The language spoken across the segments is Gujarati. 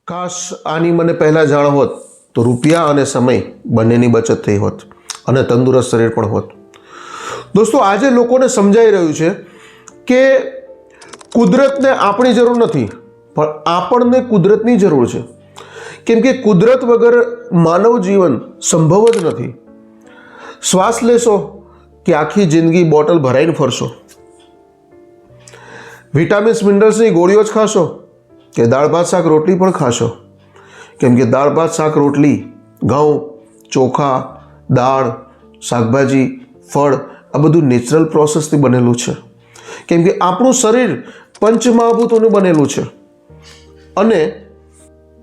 કાશ આની મને પહેલાં જાણ હોત તો રૂપિયા અને સમય બંનેની બચત થઈ હોત અને તંદુરસ્ત શરીર પણ હોત. દોસ્તો, આજે લોકોને સમજાઈ રહ્યું છે કે કુદરતને આપણી જરૂર નથી, પણ આપણને કુદરતની જરૂર છે. કેમ કે કુદરત વગર માનવ જીવન સંભવ જ નથી. શ્વાસ લેશો કે આખી જિંદગી બોટલ ભરાઈને ફરશો? વિટામિન્સ મિનરલ્સની ગોળીઓ જ ખાશો કે દાળ ભાત શાક રોટલી પણ ખાશો? કેમ કે દાળ ભાત શાક રોટલી, ઘઉં, ચોખા, દાળ, શાકભાજી, ફળ આ બધું નેચરલ પ્રોસેસથી બનેલું છે. કેમ કે આપણું શરીર પંચમહાભૂતોનું બનેલું છે અને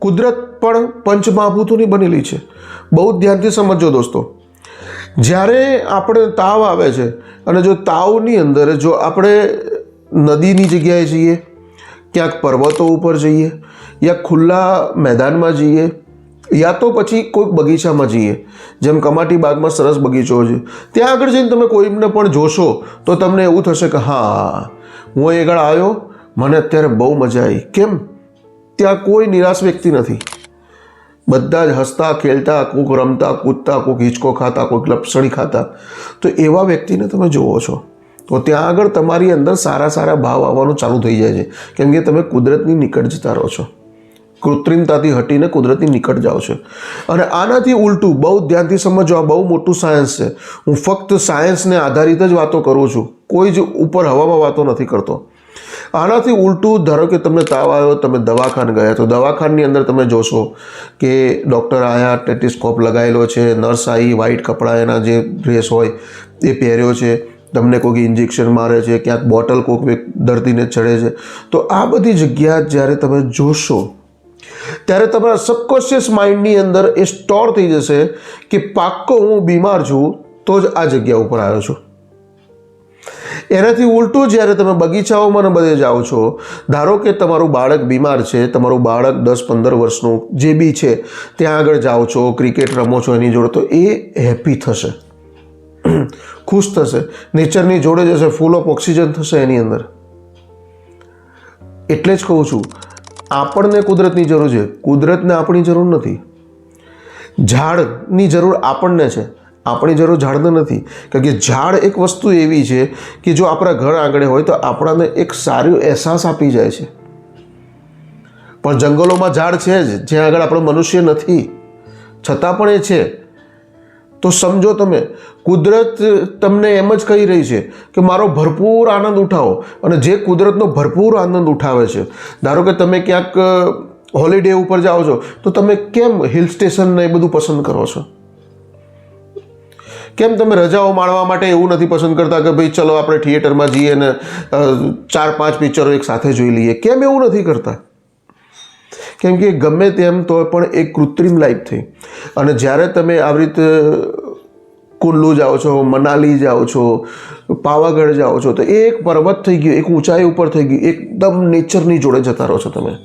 કુદરત પણ પંચમહાભૂતોની બનેલી છે. બહુ ધ્યાનથી સમજો દોસ્તો. જ્યારે આપણે તાવ આવે છે અને જો તાવની અંદર જો આપણે નદીની જગ્યાએ જઈએ, ક્યાંક પર્વતો ઉપર જઈએ, યા ખુલ્લા મેદાનમાં જઈએ, યા તો પછી કોઈક બગીચામાં જઈએ, જેમ કમાટી બાગમાં સરસ બગીચો છે, ત્યાં આગળ જઈને તમે કોઈને પણ જોશો તો તમને એવું થશે કે હા, હું અહીં આગળ આવ્યો, મને અત્યારે બહુ મજા આવી. કેમ? ત્યાં કોઈ નિરાશ વ્યક્તિ નથી. બધા જ હસતા ખેલતા, કોઈક રમતા કૂદતા, કોઈક હિંચકો ખાતા, કોઈક લપસણી ખાતા. તો એવા વ્યક્તિને તમે જુઓ છો તો ત્યાં આગળ તમારી અંદર સારા સારા ભાવ આવવાનું ચાલુ થઈ જાય છે. કેમ કે તમે કુદરતની નિકટ જતા રહો છો, કૃત્રિમતાથી હટીને કુદરતની નિકટ જાઓ છો. અને આનાથી ઉલટું, બહુ ધ્યાનથી સમજો, આ બહુ મોટું સાયન્સ છે. હું ફક્ત સાયન્સને આધારિત જ વાતો કરું છું, કોઈ જ ઉપર હવામાં વાતો નથી કરતો. આનાથી ઉલટું, ધારો કે તમને તાવ આવ્યો, તમે દવાખાને ગયા, તો દવાખાનાની અંદર તમે જોશો કે ડૉક્ટર આવ્યા, ટેટિસ્કોપ લગાવેલો છે, નર્સ આવી, વ્હાઇટ કપડાં એના જે ડ્રેસ હોય એ પહેર્યો છે, તમને કોઈક ઇન્જેક્શન મારે છે, ક્યાંક બોટલ કોઈક દર્દીને ચડે છે. તો આ બધી જગ્યા જ્યારે તમે જોશો ત્યારે તમારા સબકોન્શિયસ માઇન્ડની અંદર એ સ્ટોર થઈ જશે કે પાક્કો હું બીમાર છું તો જ આ જગ્યા ઉપર આવ્યો છું. એનાથી ઉલટું જ્યારે તમે બગીચાઓમાં બધે જાઓ છો, ધારો કે તમારું બાળક બીમાર છે, તમારું બાળક 10-15 વર્ષનું જે બી છે, ત્યાં આગળ જાઓ છો, ક્રિકેટ રમો છો એની જોડે, તો એ હેપી થશે, ખુશ થશે, નેચરની જોડે જશે, ફૂલ ઓફ ઓક્સિજન થશે એની અંદર. એટલે જ કહું છું, આપણને કુદરતની જરૂર છે, કુદરતને આપણી જરૂર નથી. ઝાડની જરૂર આપણને છે, આપણી જરૂર ઝાડને નથી. કારણ કે ઝાડ એક વસ્તુ એવી છે કે જો આપણા ઘર આંગણે હોય તો આપણને એક સારો અહેસાસ આપી જાય છે. પણ જંગલોમાં ઝાડ છે જ, જ્યાં આગળ આપણો મનુષ્ય નથી, છતાં પણ એ છે. તો સમજો તમે, કુદરત તમને એમ જ કહી રહી છે કે મારો ભરપૂર આનંદ ઉઠાવો. અને જે કુદરતનો ભરપૂર આનંદ ઉઠાવે છે, ધારો કે તમે ક્યાંક હોલિડે ઉપર જાઓ છો, તો તમે કેમ હિલ સ્ટેશન ને એ બધું પસંદ કરો છો? કેમ તમે રજાઓ માણવા માટે એવું નથી પસંદ કરતા કે ભાઈ ચલો આપણે થિયેટરમાં જઈએ ને 4-5 પિક્ચરો એક સાથે જોઈ લઈએ? કેમ એવું નથી કરતા? કેમ કે ગમે તેમ તો પણ એક કૃત્રિમ લાઈફ થઈ. અને જ્યારે તમે આવી રીતે કુલ્લુ જાઓ છો, મનાલી જાઓ છો, પાવાગઢ જાઓ છો, તો એ એક પર્વત થઈ ગયું, એક ઊંચાઈ ઉપર થઈ ગયું, એકદમ નેચરની જોડે જતા રહો છો, તમે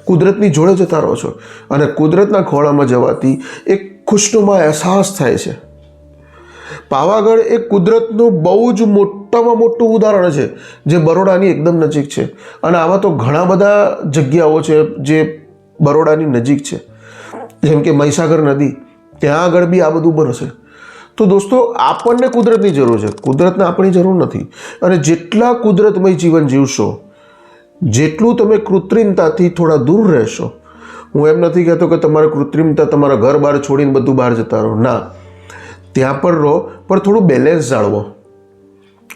કુદરતની જોડે જતા રહો છો. અને કુદરતના ખોળામાં જવાથી એક ખુશનુમા અહેસાસ થાય છે. પાવાગઢ એ કુદરતનું બહુ જ મોટામાં મોટું ઉદાહરણ છે, જે બરોડાની એકદમ નજીક છે. અને આવા તો ઘણા બધા જગ્યાઓ છે જે બરોડાની નજીક છે, જેમ કે મહીસાગર નદી, ત્યાં આગળ બી આ બધું બનશે. તો દોસ્તો, આપણને કુદરતની જરૂર છે, કુદરતને આપણી જરૂર નથી. અને જેટલા કુદરતમય જીવન જીવશો, જેટલું તમે કૃત્રિમતાથી થોડા દૂર રહેશો, હું એમ નથી કહેતો કે તમારે કૃત્રિમતા તમારા ઘર બહાર છોડીને બધું બહાર જતા રહો, ના, ત્યાં પણ રહો, પણ થોડું બેલેન્સ જાળવો.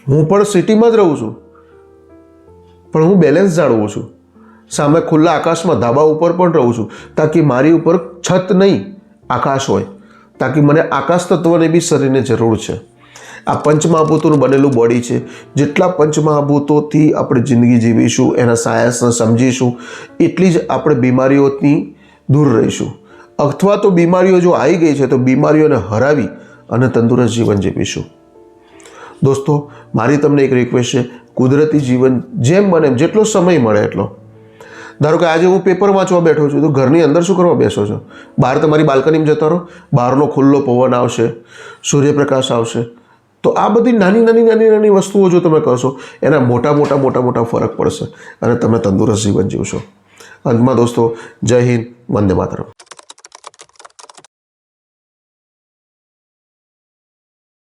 હું પણ સિટીમાં જ રહું છું, પણ હું બેલેન્સ જાળવું છું. સામે ખુલ્લા આકાશમાં ધાબા ઉપર પણ રહું છું, તાકી મારી ઉપર છત નહીં આકાશ હોય, તાકી મને આકાશ તત્વને બી શરીરને જરૂર છે. આ પંચમહાભૂતોનું બનેલું બોડી છે. જેટલા પંચમહાભૂતોથી આપણે જિંદગી જીવીશું, એના સાયન્સને સમજીશું, એટલી જ આપણે બીમારીઓથી દૂર રહીશું. અથવા તો બીમારીઓ જો આવી ગઈ છે તો બીમારીઓને હરાવી અને તંદુરસ્ત જીવન જીવીશું. દોસ્તો, મારી તમને એક રિક્વેસ્ટ છે, કુદરતી જીવન જેમ બને એમ, જેટલો સમય મળે એટલો. ધારો કે આજે હું પેપર વાંચવા બેઠો છું, તો ઘરની અંદર શું કરવા બેસો છો? બહાર તમારી બાલ્કનીમાં જતા રહો, બહારનો ખુલ્લો પવન આવશે, સૂર્યપ્રકાશ આવશે. તો આ બધી નાની વસ્તુઓ જો તમે કરશો, એના મોટા ફરક પડશે અને તમે તંદુરસ્ત જીવન જીવશો. અંતમાં દોસ્તો, જય હિન્દ, વંદે માતરમ.